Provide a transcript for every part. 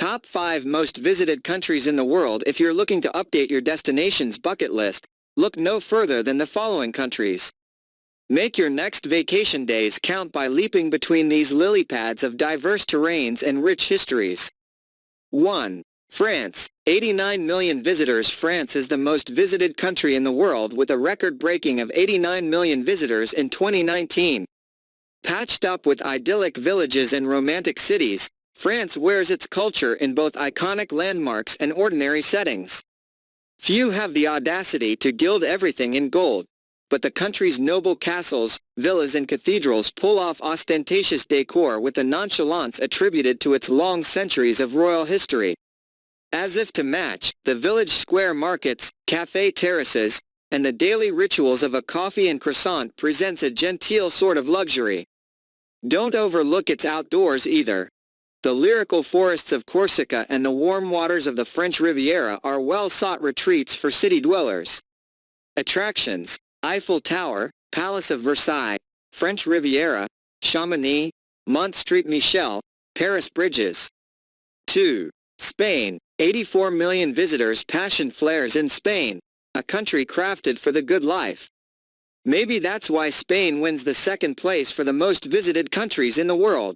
Top 5 most visited countries in the world. If you're looking to update your destination's bucket list, look no further than the following countries. Make your next vacation days count by leaping between these lily pads of diverse terrains and rich histories. 1. France. 89 million visitors. France is the most visited country in the world with a record-breaking of 89 million visitors in 2019. Patched up with idyllic villages and romantic cities, France wears its culture in both iconic landmarks and ordinary settings. Few have the audacity to gild everything in gold, but the country's noble castles, villas and cathedrals pull off ostentatious decor with the nonchalance attributed to its long centuries of royal history. As if to match, the village square markets, café terraces, and the daily rituals of a coffee and croissant presents a genteel sort of luxury. Don't overlook its outdoors either. The lyrical forests of Corsica and the warm waters of the French Riviera are well-sought retreats for city dwellers. Attractions: Eiffel Tower, Palace of Versailles, French Riviera, Chamonix, Mont Saint-Michel, Paris Bridges. 2. Spain. 84 million visitors. Passion flares in Spain, a country crafted for the good life. Maybe that's why Spain wins the second place for the most visited countries in the world.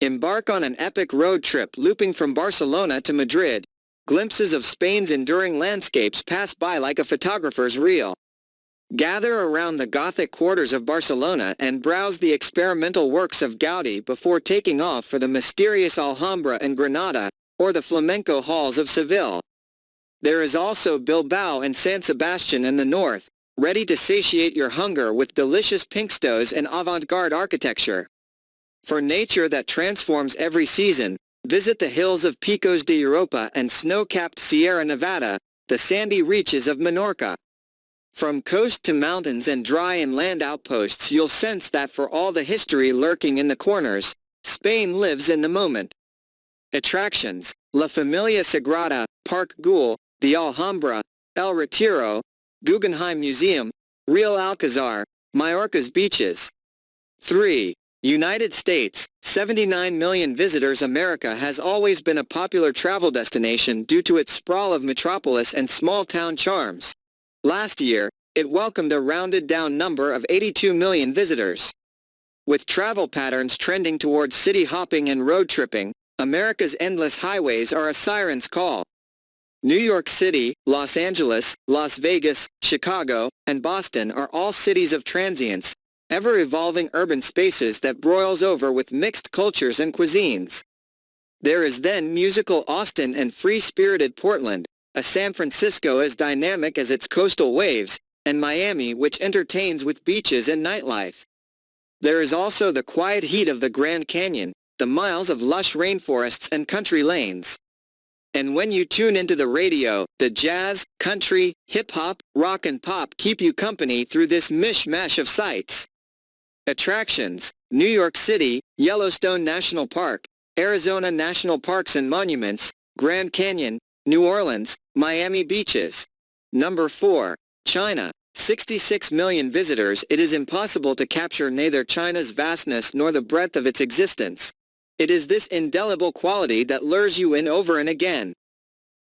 Embark on an epic road trip looping from Barcelona to Madrid. Glimpses of Spain's enduring landscapes pass by like a photographer's reel. Gather around the Gothic quarters of Barcelona and browse the experimental works of Gaudí before taking off for the mysterious Alhambra and Granada, or the flamenco halls of Seville. There is also Bilbao and San Sebastian in the north, ready to satiate your hunger with delicious pinkstos and avant-garde architecture. For nature that transforms every season, visit the hills of Picos de Europa and snow-capped Sierra Nevada, the sandy reaches of Menorca. From coast to mountains and dry and land outposts, you'll sense that for all the history lurking in the corners, Spain lives in the moment. Attractions: La Familia Sagrada, Park Güell, the Alhambra, El Retiro, Guggenheim Museum, Real Alcazar, Majorca's beaches. 3. United States. 79 million visitors. America has always been a popular travel destination due to its sprawl of metropolis and small-town charms. Last year, it welcomed a rounded-down number of 82 million visitors. With travel patterns trending towards city hopping and road tripping, America's endless highways are a siren's call. New York City, Los Angeles, Las Vegas, Chicago, and Boston are all cities of transience, ever-evolving urban spaces that broils over with mixed cultures and cuisines. There is then musical Austin and free-spirited Portland, a San Francisco as dynamic as its coastal waves, and Miami which entertains with beaches and nightlife. There is also the quiet heat of the Grand Canyon, the miles of lush rainforests and country lanes. And when you tune into the radio, the jazz, country, hip-hop, rock and pop keep you company through this mishmash of sights. Attractions: New York City, Yellowstone National Park, Arizona National Parks and Monuments, Grand Canyon, New Orleans, Miami beaches. 4. China. 66 million visitors. It is impossible to capture neither China's vastness nor the breadth of its existence. It is this indelible quality that lures you in over and again.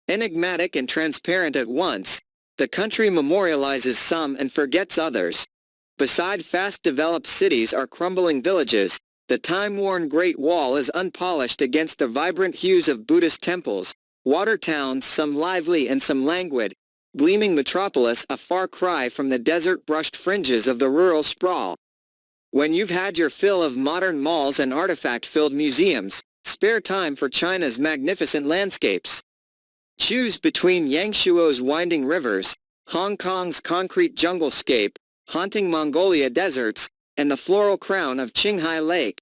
Enigmatic and transparent at once, the country memorializes some and forgets others. Beside fast-developed cities are crumbling villages. The time-worn Great Wall is unpolished against the vibrant hues of Buddhist temples, water towns some lively and some languid, gleaming metropolis a far cry from the desert-brushed fringes of the rural sprawl. When you've had your fill of modern malls and artifact-filled museums, spare time for China's magnificent landscapes. Choose between Yangshuo's winding rivers, Hong Kong's concrete junglescape, haunting Mongolia deserts, and the floral crown of Qinghai Lake.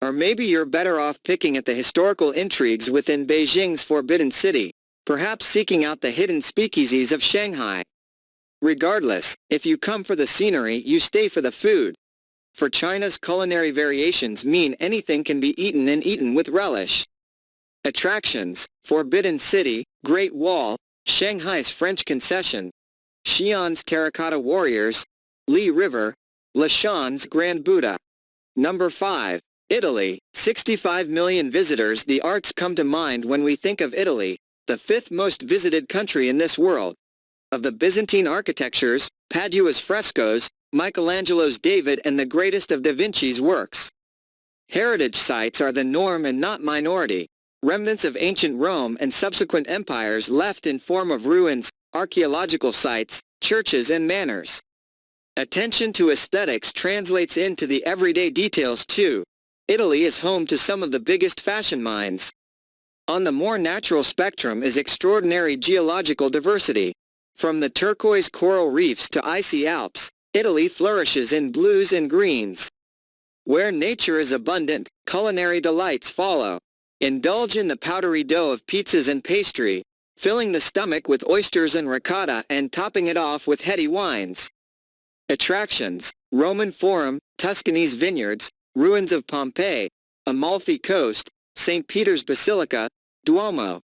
Or maybe you're better off picking at the historical intrigues within Beijing's Forbidden City, perhaps seeking out the hidden speakeasies of Shanghai. Regardless, if you come for the scenery, you stay for the food. For China's culinary variations mean anything can be eaten and eaten with relish. Attractions: Forbidden City, Great Wall, Shanghai's French Concession, Xi'an's Terracotta Warriors, Li River, Lashan's Grand Buddha. 5. Italy, 65 million visitors. The arts come to mind when we think of Italy, the fifth most visited country in this world. Of the Byzantine architectures, Padua's frescoes, Michelangelo's David, and the greatest of Da Vinci's works. Heritage sites are the norm and not minority. Remnants of ancient Rome and subsequent empires left in form of ruins, archaeological sites, churches and manors. Attention to aesthetics translates into the everyday details too. Italy is home to some of the biggest fashion minds. On the more natural spectrum is extraordinary geological diversity. From the turquoise coral reefs to icy Alps, Italy flourishes in blues and greens. Where nature is abundant, culinary delights follow. Indulge in the powdery dough of pizzas and pastry, filling the stomach with oysters and ricotta and topping it off with heady wines. Attractions: Roman Forum, Tuscany's vineyards, ruins of Pompeii, Amalfi Coast, St. Peter's Basilica, Duomo.